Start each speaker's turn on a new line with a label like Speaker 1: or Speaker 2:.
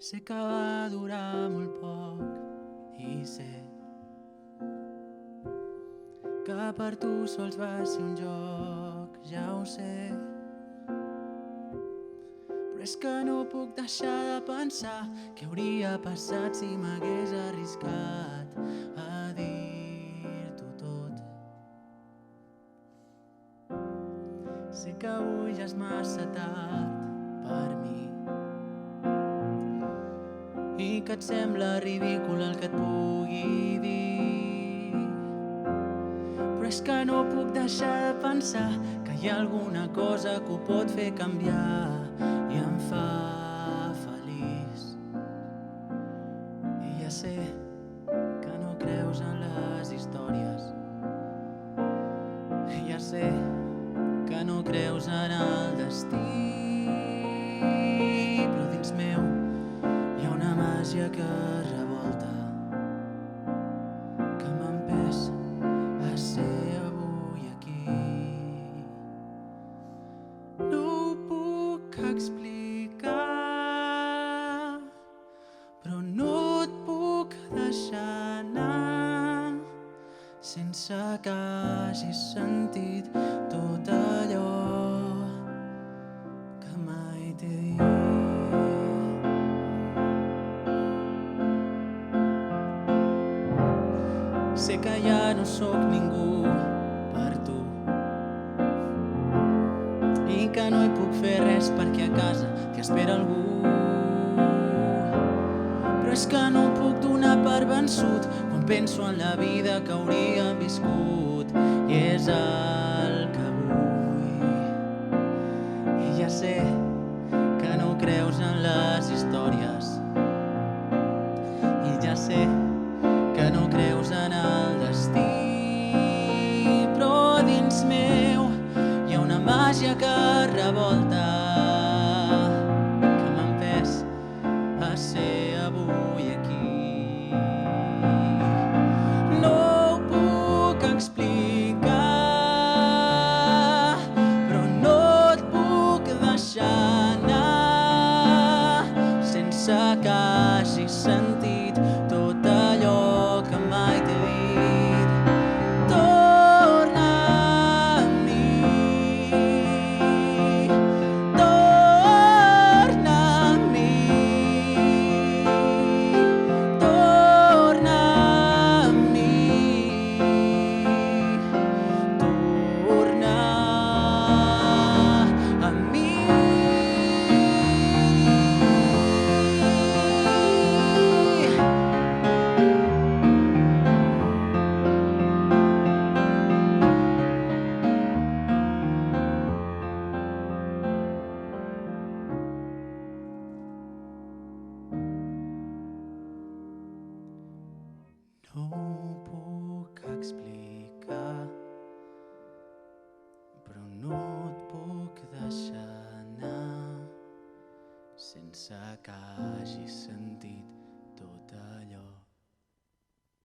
Speaker 1: Sé que va durar molt poc i sé que per tu sols va ser un joc, ja ho sé. Però és que no puc deixar de pensar què hauria passat si m'hagués arriscat a dir-t'ho tot. Sé que avui ja és massa tard per mi i que et sembla ridícul el que et pugui dir. Però és que no puc deixar de pensar que hi ha alguna cosa que ho pot fer canviar i em fa feliç. I ja sé que no creus en les històries, i ja sé que no creus en el destí, però dins meu hi ha una màgia que revolta, que m'empès a ser avui aquí. No ho puc explicar, però no et puc deixar anar sense que hagis sentit tot allò que mai t'he dit. Sé que ja no sóc ningú per tu i que no hi puc fer res perquè a casa t'hi espera algú. Però és que no puc donar per vençut quan penso en la vida que hauríem viscut i és el que vull. I ja sé que no creus en les històries, i ja sé que no creus en el destí, però dins meu hi ha una màgia que revolta, que m'ha empès a ser avui aquí. No ho puc explicar, però no et puc deixar anar sense que hagis sentit tot allò que mai t'he dit. Torna a mi, torna a mi, torna a mi, torna a mi. No ho puc explicar, però no et puc deixar anar sense que hagis sentit tot allò